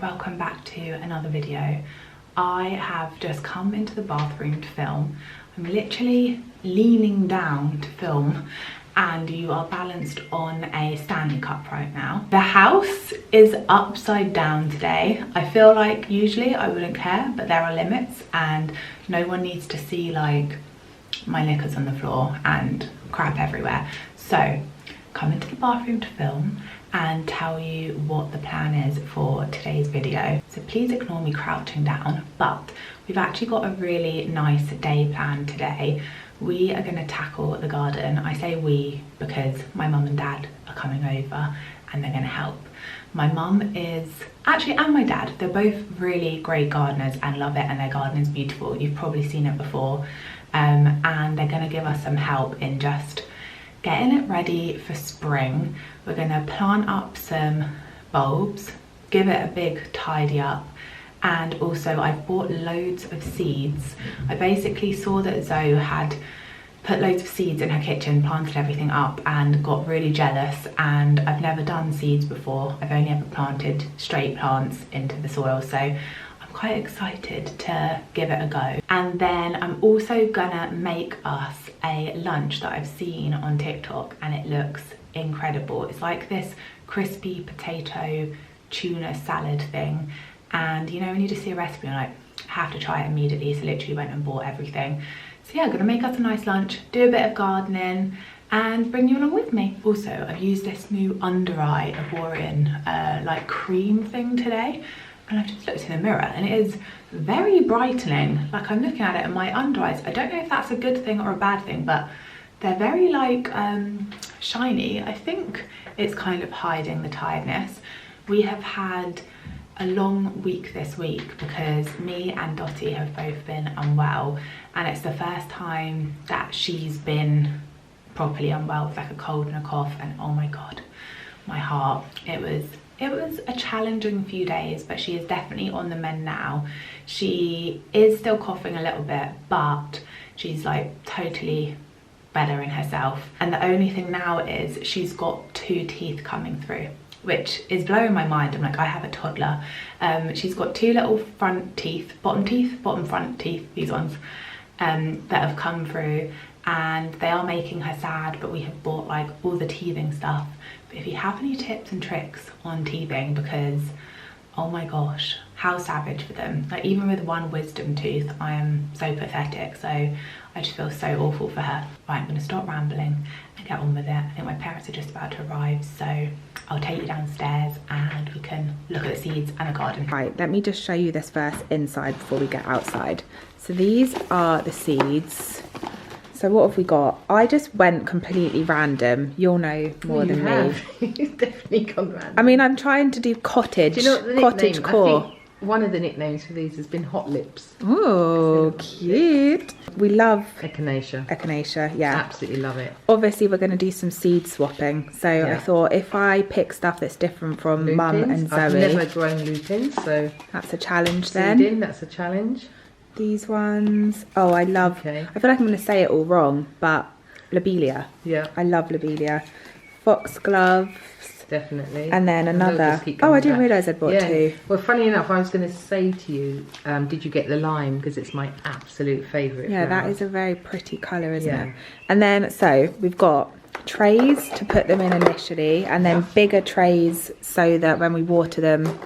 welcome back to another video. I have just come into the bathroom to film. I'm literally leaning down to film and you are balanced on a Stanley Cup right now. The house is upside down today. I feel like usually I wouldn't care, but there are limits and no one needs to see like my knickers on the floor and crap everywhere. So come into the bathroom to film and tell you what the plan is for today's video. So please ignore me crouching down, but we've actually got a really nice day planned today. We are going to tackle the garden. I say we because my mum and dad are coming over and they're going to help. My mum is actually, and my dad, they're both really great gardeners and love it, and their garden is beautiful. You've probably seen it before, and they're going to give us some help in just getting it ready for spring. We're gonna plant up some bulbs, give it a big tidy up, and also I've bought loads of seeds. I basically saw that Zoe had put loads of seeds in her kitchen, planted everything up, and got really jealous, and I've never done seeds before. I've only ever planted straight plants into the soil, so I'm quite excited to give it a go. And then I'm also gonna make us a lunch that I've seen on TikTok and it looks incredible. It's like this crispy potato tuna salad thing, and you know when you just see a recipe and like have to try it immediately, so literally went and bought everything. So yeah, I'm gonna make us a nice lunch, do a bit of gardening and bring you along with me. Also, I've used this new under eye Avorean like cream thing today, and I've just looked in the mirror and it is very brightening. Like I'm looking at it and my under eyes, I don't know if that's a good thing or a bad thing, but they're very like shiny. I think it's kind of hiding the tiredness. We have had a long week this week because me and Dottie have both been unwell, and it's the first time that she's been properly unwell with like a cold and a cough, and oh my god, my heart. It was a challenging few days, but she is definitely on the mend now. She is still coughing a little bit, but she's like totally better in herself. And the only thing now is she's got 2 teeth coming through, which is blowing my mind. I'm like, I have a toddler. She's got 2 little front teeth, bottom front teeth, these ones, that have come through, and they are making her sad, but we have bought like all the teething stuff. But if you have any tips and tricks on teething, because oh my gosh, how savage for them. Like even with 1 wisdom tooth, I am so pathetic, so I just feel so awful for her. Right, I'm gonna stop rambling and get on with it. I think my parents are just about to arrive, so I'll take you downstairs and we can look at the seeds and the garden. Right, let me just show you this first inside before we get outside. So these are the seeds. So what have we got? I just went completely random. You'll know more than me. You've definitely gone random. I mean, I'm trying to do cottage, do you know what the cottage core. I think one of the nicknames for these has been hot lips. Oh, cute. We love echinacea. Echinacea, yeah. Absolutely love it. Obviously, we're going to do some seed swapping. So yeah. I thought if I pick stuff that's different from lupins. Mum and Zoe. I've never grown lupins, so that's a challenge then. Seeding, that's a challenge. These ones, oh, I love, okay. I feel like I'm going to say it all wrong, but lobelia. Yeah. I love lobelia. Foxgloves. Definitely. And then another, oh, I didn't realise I'd bought 2. Well, funny enough, I was going to say to you, did you get the lime? Because it's my absolute favourite Yeah, flower. that is a very pretty colour, isn't it? And then, so, we've got trays to put them in initially, and then bigger trays so that when we water them,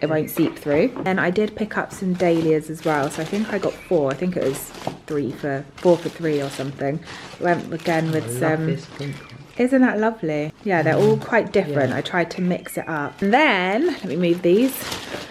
it won't seep through. And I did pick up some dahlias as well, so I think I got 4. I think it was 4 for 3 or something. Went again with some. This pink one. Isn't that lovely? Yeah, they're all quite different. I tried to mix it up. And then, let me move these.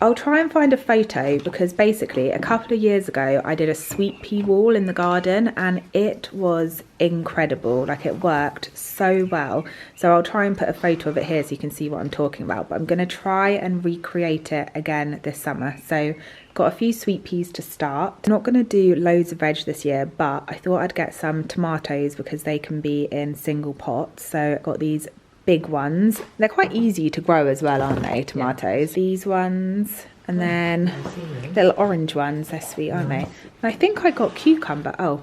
I'll try and find a photo because basically a couple of years ago I did a sweet pea wall in the garden and it was incredible. Like it worked so well. So I'll try and put a photo of it here so you can see what I'm talking about. But I'm going to try and recreate it again this summer. So got a few sweet peas to start. I'm not going to do loads of veg this year, but I thought I'd get some tomatoes because they can be in single pots. So I got these big ones. They're quite easy to grow as well, aren't they, tomatoes? Yeah. These ones, and then little orange ones. They're sweet, aren't they? And I think I got cucumber. Oh,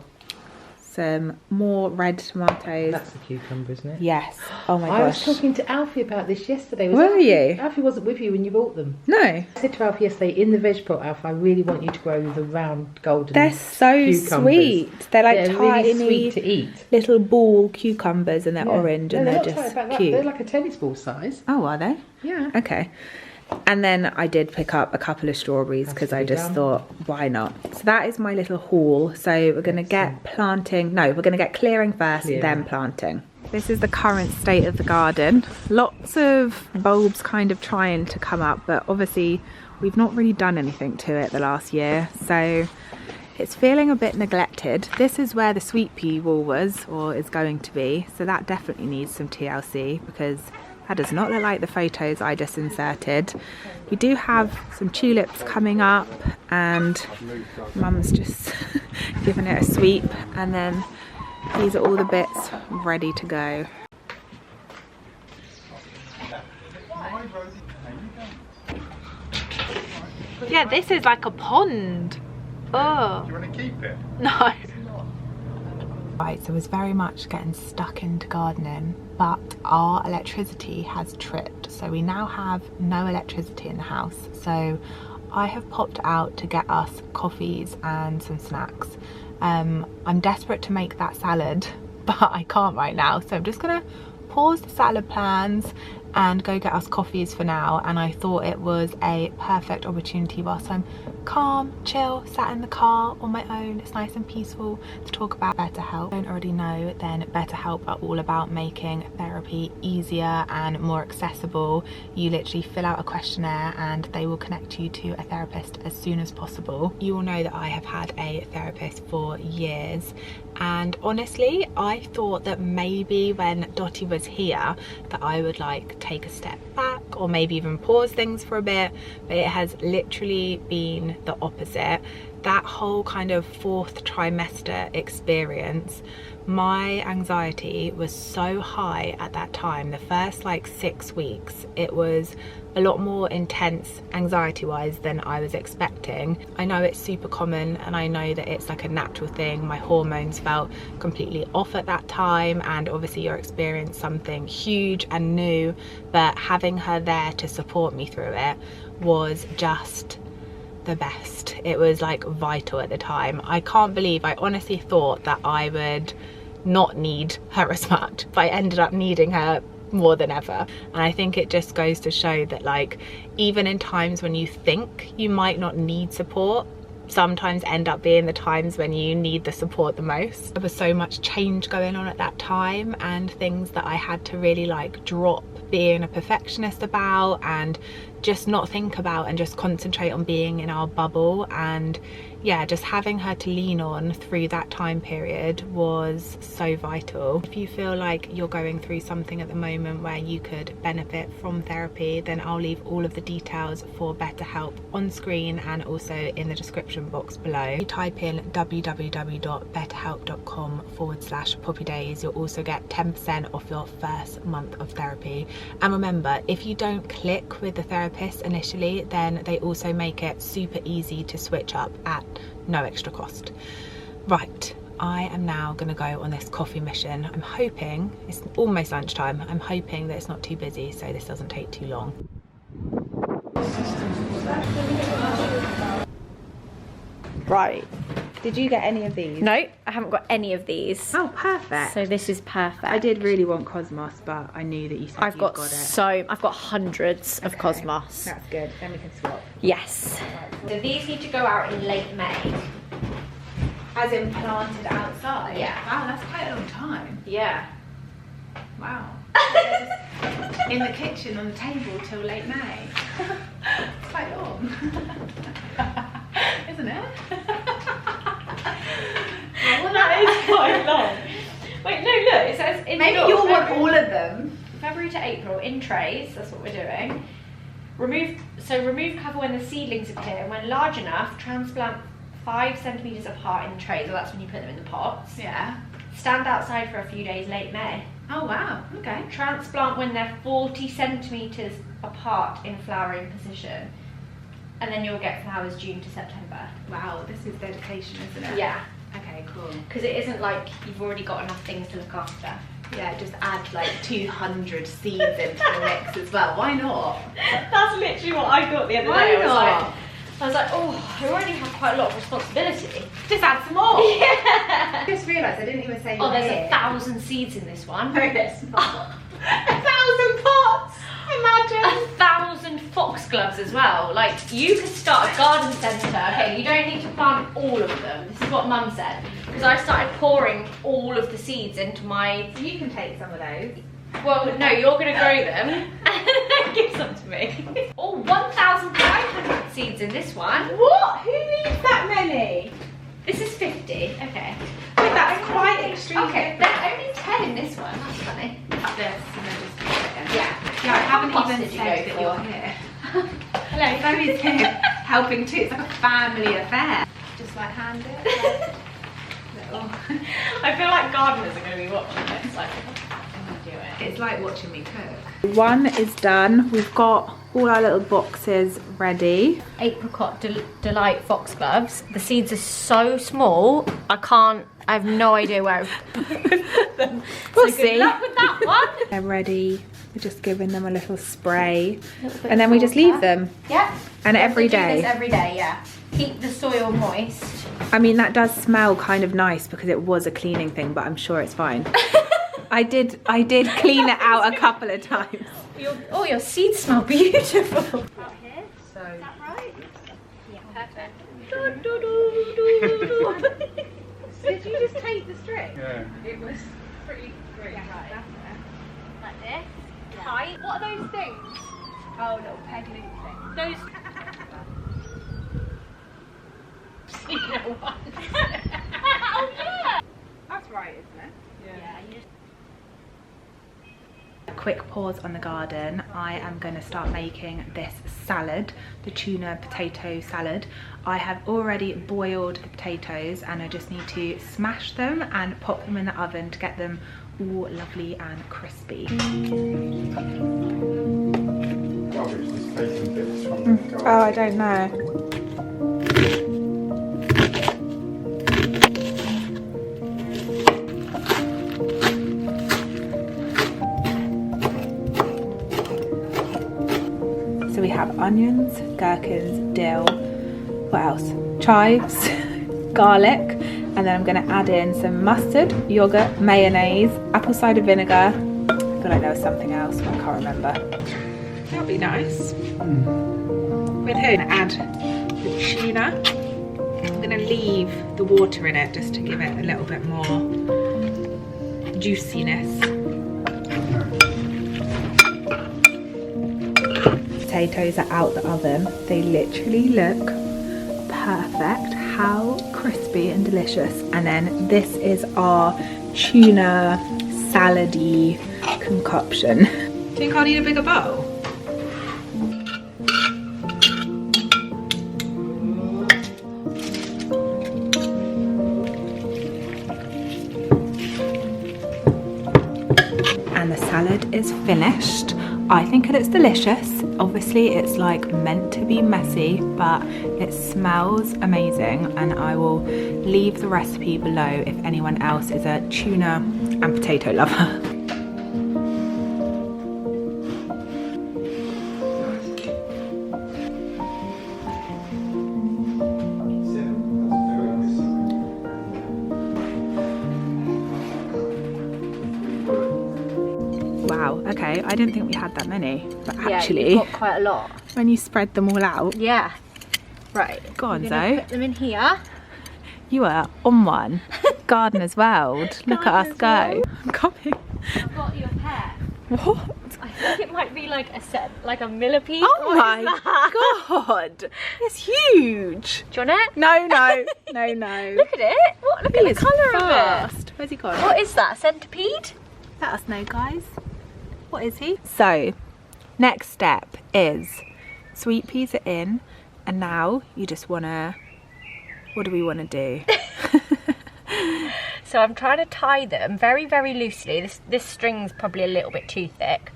some more red tomatoes. That's the cucumber, isn't it? Yes. Oh my gosh. I was talking to Alfie about this yesterday. Were you? Alfie wasn't with you when you bought them. No. I said to Alfie yesterday, in the veg pot, Alfie, I really want you to grow the round golden They're so cucumbers. Sweet. They're like they're tiny, really sweet to eat. Little ball cucumbers, and they're orange, and they're just cute. They're like a tennis ball size. Oh, are they? Yeah. Okay. And then I did pick up a couple of strawberries because I just thought, why not? So that is my little haul. So we're going to get we're going to get clearing first, then planting. This is the current state of the garden. Lots of bulbs kind of trying to come up, but obviously we've not really done anything to it the last year. So it's feeling a bit neglected. This is where the sweet pea wall was, or is going to be. So that definitely needs some TLC because that does not look like the photos I just inserted. We do have some tulips coming up, and Mum's just giving it a sweep, and then these are all the bits ready to go. Yeah, this is like a pond. Oh. Do you want to keep it? No. Right, so I was very much getting stuck into gardening, but our electricity has tripped. So we now have no electricity in the house. So I have popped out to get us coffees and some snacks. I'm desperate to make that salad, but I can't right now. So I'm just gonna pause the salad plans and go get us coffees for now. And I thought it was a perfect opportunity whilst I'm calm, chill, sat in the car on my own. It's nice and peaceful to talk about BetterHelp. If you don't already know, then BetterHelp are all about making therapy easier and more accessible. You literally fill out a questionnaire and they will connect you to a therapist as soon as possible. You will know that I have had a therapist for years, and honestly I thought that maybe when Dottie was here that I would like take a step back or maybe even pause things for a bit, but it has literally been the opposite. That whole kind of 4th trimester experience, my anxiety was so high at that time. The first like 6 weeks, it was a lot more intense anxiety wise than I was expecting. I know it's super common and I know that it's like a natural thing. My hormones felt completely off at that time, and obviously you're experiencing something huge and new, but having her there to support me through it was just the best. It was like vital at the time. I can't believe, I honestly thought that I would not need her as much, but I ended up needing her more than ever. And I think it just goes to show that like even in times when you think you might not need support, sometimes end up being the times when you need the support the most. There was so much change going on at that time, and things that I had to really like drop being a perfectionist about and just not think about and just concentrate on being in our bubble. And yeah, just having her to lean on through that time period was so vital. If you feel like you're going through something at the moment where you could benefit from therapy, then I'll leave all of the details for BetterHelp on screen and also in the description box below. If you type in www.betterhelp.com/poppydays, you'll also get 10% off your first month of therapy. And remember, if you don't click with the therapist initially, then they also make it super easy to switch up at no extra cost. Right, I am now going to go on this coffee mission. I'm hoping, it's almost lunchtime, I'm hoping that it's not too busy so this doesn't take too long. Right, did you get any of these? No, I haven't got any of these. Oh, perfect. So this is perfect. I did really want Cosmos, but I knew that you said I've got it. I've got hundreds of Cosmos. That's good, then we can swap. Yes. So these need to go out in late May. As in planted outside? Yeah. Wow, that's quite a long time. Yeah. Wow. In the kitchen on the table till late May. It's quite long. Isn't it? Well, that is quite long. Wait, no, look, it says in Maybe you'll want all of them. February to April in trays, that's what we're doing. Remove cover when the seedlings appear, and when large enough, transplant 5 centimetres apart in trays. Well, that's when you put them in the pots. Yeah. Stand outside for a few days late May. Oh wow, okay. Transplant when they're 40 centimetres apart in flowering position. And then you'll get flowers June to September. Wow, this is dedication, isn't it? Yeah. Okay, cool. Because it isn't like you've already got enough things to look after. Yeah, just add like 200 seeds into the mix as well. Why not? That's literally what I thought the other Why day. not? I was like, oh, I already have quite a lot of responsibility. Just add some more. Yeah. I just realised I didn't even say. Oh, there's 1,000 seeds in this one. No, there's not. 1,000 pots. Imagine. 1,000 foxgloves as well. Like, you could start a garden centre. Okay, you don't need to plant all of them. This is what Mum said. Because I started pouring all of the seeds into my... So you can take some of those. Well, no, you're going to grow them and then give some to me. Oh, 1,500 seeds in this one. What? Who needs that many? This is 50. Okay. Wait, that's quite extreme. Okay, there's only 10 in this one. That's funny. Cut this and then just put it in. Yeah. Yeah, I haven't What even did you said go that for? you're here. Hello. Zoe's here helping too. It's like a family affair. Just like hand it. Little. I feel like gardeners are going to be watching this. Like, do it. It's like watching me cook. One is done. We've got all our little boxes ready. Apricot Delight foxgloves. The seeds are so small, I have no idea where I've put them. We'll so see. Good luck with that one. They're ready. We're just giving them a little spray. And then we just leave them. Yeah. And every We do day. this every day, yeah. Keep the soil moist. I mean, that does smell kind of nice because it was a cleaning thing, but I'm sure it's fine. I did clean it out a couple of times. Your seeds smell beautiful. Out here, So, is that right? Yeah, perfect. Did you just take the string? Yeah. it was pretty great. Yeah, like this. Tight. What are those things? Oh, little peg loop thing. Those. Oh yeah. That's right, isn't it? Yeah. You just. A quick pause on the garden. I am going to start making this salad, the tuna potato salad. I have already boiled the potatoes and I just need to smash them and pop them in the oven to get them all lovely and crispy. Garbage is taking bits from the Oh, I don't know. So we have onions, gherkins, dill, what else? Chives, garlic, and then I'm going to add in some mustard, yogurt, mayonnaise, apple cider vinegar. I feel like there was something else, but I can't remember. That'll be nice. With who? Add the tuna. I'm going to leave the water in it just to give it a little bit more juiciness. Potatoes are out the oven. They literally look perfect. How crispy and delicious. And then this is our tuna salady concoction. Do you think I'll need a bigger bowl? And the salad is finished. I think it looks delicious. Obviously it's like meant to be messy, but it smells amazing, and I will leave the recipe below if anyone else is a tuna and potato lover. Wow, okay, I didn't think we had that many, but actually, you've got quite a lot. when you spread them all out, Yeah. Right. go on I'm gonna Zoe, put them in here. you are on one. Gardener's World, look at us Gardener's go. I'm coming. I've got your pear. What? I think it might be like like a millipede. Oh What my is that? god, it's huge. Do you want it? No, no, no, no. Look at it. What? Look He at is the colour of it. fast. Where's he gone? What is that? A centipede? Let us know, guys. What is he? So, next step is sweet peas are in, and now you just wanna, what do we wanna do? So I'm trying to tie them very, very loosely. This string's probably a little bit too thick,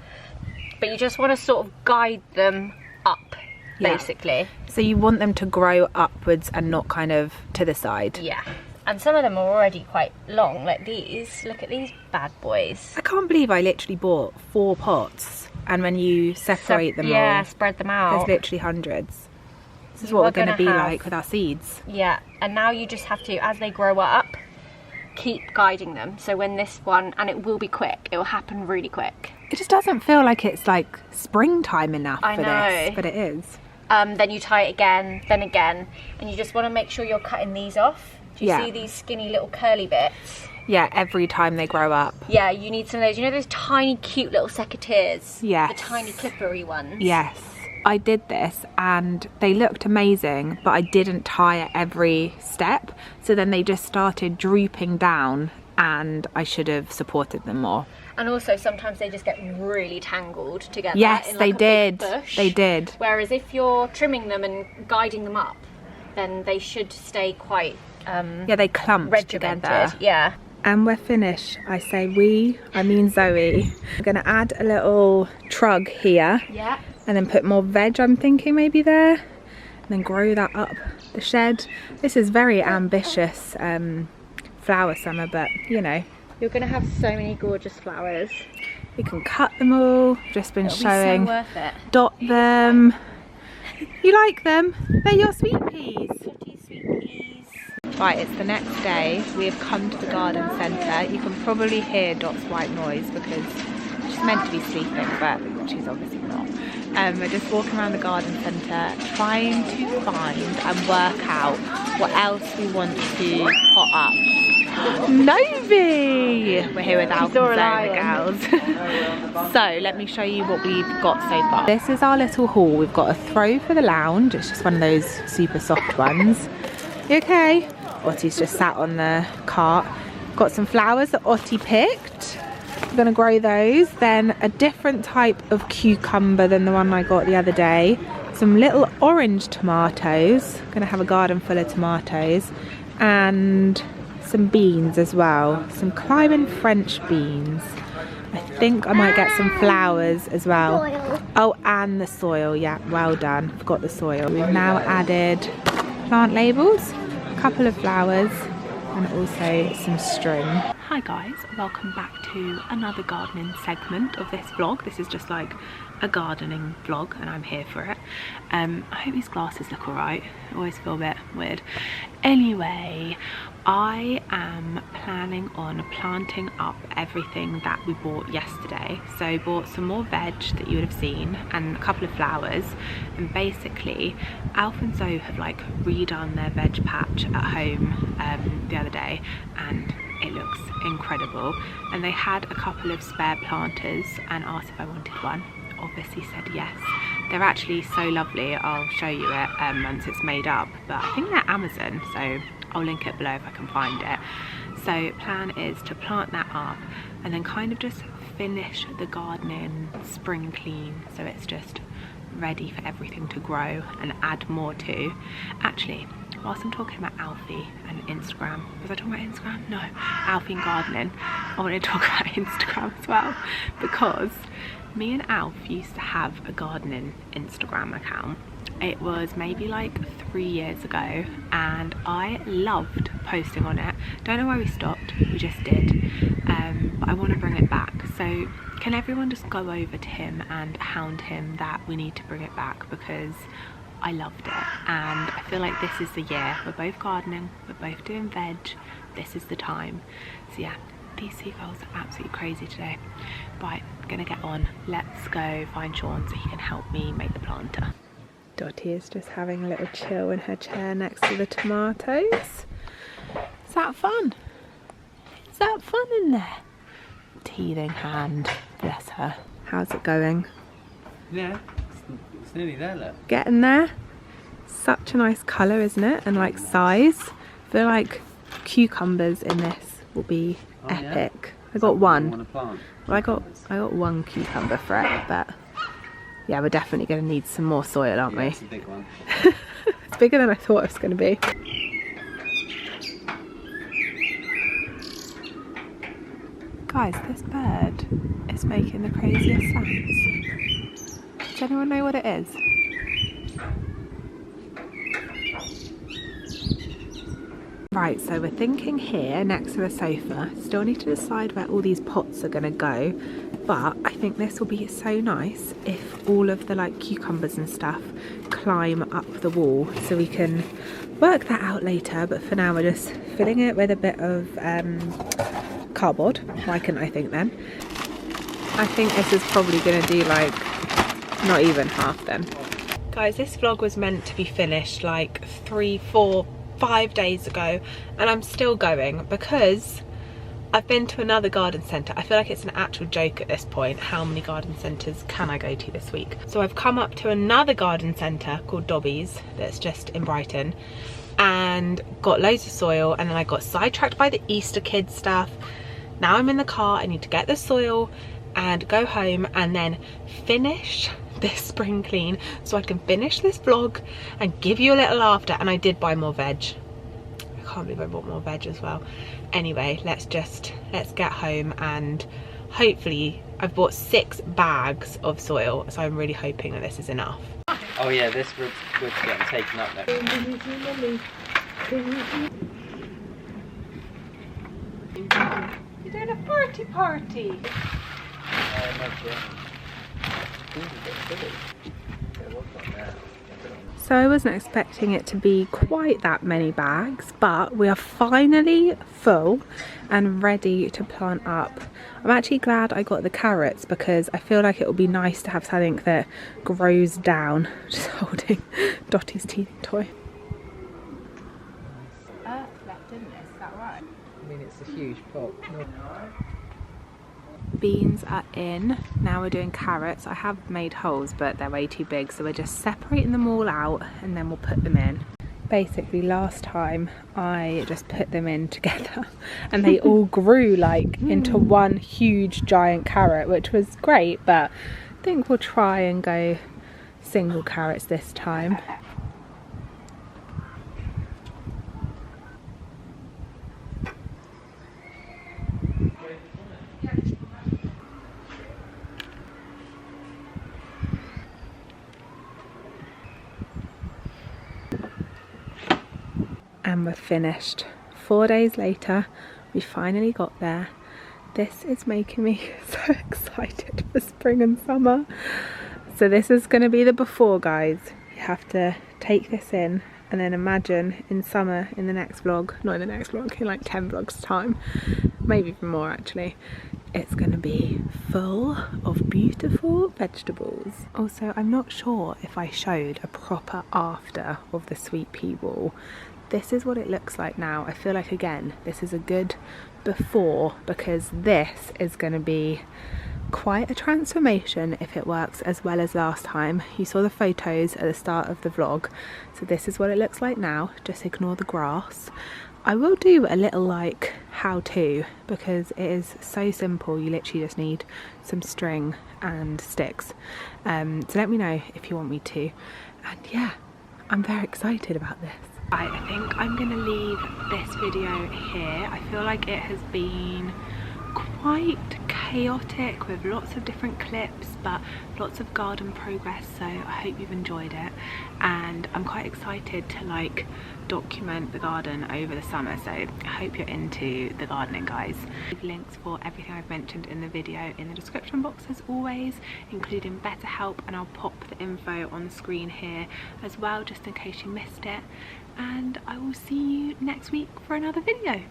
but you just want to sort of guide them up, Yeah. basically. So you want them to grow upwards and not kind of to the side. Yeah. And some of them are already quite long, like these. Look at these bad boys. I can't believe I literally bought 4 pots, and when you separate them all, spread them out, there's literally hundreds. This is what we're going to be like with our seeds. Yeah, and now you just have to, as they grow up, keep guiding them. So when this one, and it will be quick, it will happen really quick. It just doesn't feel like it's like springtime enough for know. this, but it is. Then you tie it again, then again, and you just want to make sure you're cutting these off. Do you see these skinny little curly bits? Yeah, every time they grow up. Yeah, you need some of those. You know those tiny, cute little secateurs? Yes. The tiny clippery ones? Yes. I did this and they looked amazing, but I didn't tie at every step. So then they just started drooping down and I should have supported them more. And also sometimes they just get really tangled together. Yes, in like they a did. big bush. They did. Whereas if you're trimming them and guiding them up, then they should stay quite yeah, they clumped regimented. together. Yeah. And we're finished. I say we, I mean Zoe. I'm gonna add a little trug here. Yeah. And then put more veg, I'm thinking maybe there. And then grow that up the shed. This is very ambitious flower summer, but you know. You're gonna have so many gorgeous flowers. You can cut them all. Just been showing. So worth it. Dot them. You like them? They're your sweet peas. Right, it's the next day. We have come to the garden centre. You can probably hear Dot's white noise because she's meant to be sleeping, but she's obviously not. We're just walking around the garden centre trying to find and work out what else we want to pot up. Novi! We're here with Alf and Zoe, the girls. So let me show you what we've got so far. This is our little haul. We've got a throw for the lounge. It's just one of those super soft ones. You okay? Ottie's just sat on the cart. Got some flowers that Ottie picked. We're gonna grow those. Then a different type of cucumber than the one I got the other day. Some little orange tomatoes. Gonna have a garden full of tomatoes. And some beans as well. Some climbing French beans. I think I might get some flowers as well. Soil. Oh, and the soil, yeah, well done. Forgot the soil. We've now added plant labels, a couple of flowers, and also some string. Hi guys, welcome back to another gardening segment of this vlog. This is just like a gardening vlog and I'm here for it. I hope these glasses look alright. I always feel a bit weird. Anyway, I am planning on planting up everything that we bought yesterday. So bought some more veg that you would have seen and a couple of flowers, and basically Alf and Zoe have like redone their veg patch at home the other day and it looks incredible. And they had a couple of spare planters and asked if I wanted one. Obviously said yes. They're actually so lovely. I'll show you it once it's made up, but I think they're Amazon, so I'll link it below if I can find it. So plan is to plant that up and then kind of just finish the gardening spring clean so it's just ready for everything to grow and add more to. Actually, whilst I'm talking about Alfie and Instagram, was I talking about Instagram? No, Alfie and gardening. I want to talk about Instagram as well, because me and Alf used to have a gardening Instagram account. It was maybe like 3 years ago and I loved posting on it. Don't know why we stopped, we just did. But I want to bring it back. So can everyone just go over to him and hound him that we need to bring it back, because I loved it and I feel like this is the year. We're both gardening, we're both doing veg, this is the time. So yeah, these seagulls are absolutely crazy today. Right, gonna get on. Let's go find Sean so he can help me make the planter. Dottie is just having a little chill in her chair next to the tomatoes. Is that fun? Is that fun in there? Teething hand, bless her. How's it going? Yeah, it's nearly there, look. Getting there. Such a nice colour, isn't it? And like size. I feel like cucumbers in this will be epic. Yeah? I got one. Want to plant? Well, I got one cucumber for it, but yeah, we're definitely going to need some more soil, aren't we? It's a big one. It's bigger than I thought it was going to be. Guys, this bird is making the craziest sounds. Does anyone know what it is? Right, so we're thinking here next to the sofa. Still need to decide where all these pots are gonna go, but I think this will be so nice if all of the like cucumbers and stuff climb up the wall, so we can work that out later. But for now we're just filling it with a bit of cardboard. Why couldn't I think then? I think this is probably gonna do like not even half then. Guys, this vlog was meant to be finished like 3, 4, 5 days ago, and I'm still going because I've been to another garden centre. I feel like it's an actual joke at this point. How many garden centres can I go to this week? So I've come up to another garden centre called Deyes that's just in Brighton, and got loads of soil, and then I got sidetracked by the Easter kids stuff. Now I'm in the car. I need to get the soil and go home and then finish this spring clean so I can finish this vlog and give you a little after. And I did buy more veg. I can't believe I bought more veg as well. Anyway, let's get home, and hopefully I've bought 6 bags of soil, so I'm really hoping that this is enough. Oh yeah, this wood's getting taken up now. You're doing a party. So I wasn't expecting it to be quite that many bags, but we are finally full and ready to plant up. I'm actually glad I got the carrots because I feel like it will be nice to have something that grows down. Just holding Dottie's teething toy. Earth left in this, is that right? I mean, it's a huge pot. Beans are in. Now we're doing carrots. I have made holes, but they're way too big, so we're just separating them all out and then we'll put them in. Basically last time I just put them in together and they all grew like into one huge giant carrot, which was great, but I think we'll try and go single carrots this time. And we're finished. 4 days later, we finally got there. This is making me so excited for spring and summer. So this is going to be the before, guys. You have to take this in and then imagine in summer, in the next vlog, not in the next vlog, in like 10 vlogs time, maybe even more actually, it's going to be full of beautiful vegetables. Also, I'm not sure if I showed a proper after of the sweet pea wall. This is what it looks like now. I feel like, again, this is a good before because this is going to be quite a transformation if it works as well as last time. You saw the photos at the start of the vlog, so this is what it looks like now. Just ignore the grass. I will do a little like how-to because it is so simple. You literally just need some string and sticks. So let me know if you want me to. And yeah, I'm very excited about this. I think I'm gonna leave this video here. I feel like it has been quite chaotic with lots of different clips, but lots of garden progress, so I hope you've enjoyed it. And I'm quite excited to like document the garden over the summer, so I hope you're into the gardening, guys. Leave links for everything I've mentioned in the video in the description box as always, including BetterHelp, and I'll pop the info on the screen here as well just in case you missed it. And I will see you next week for another video.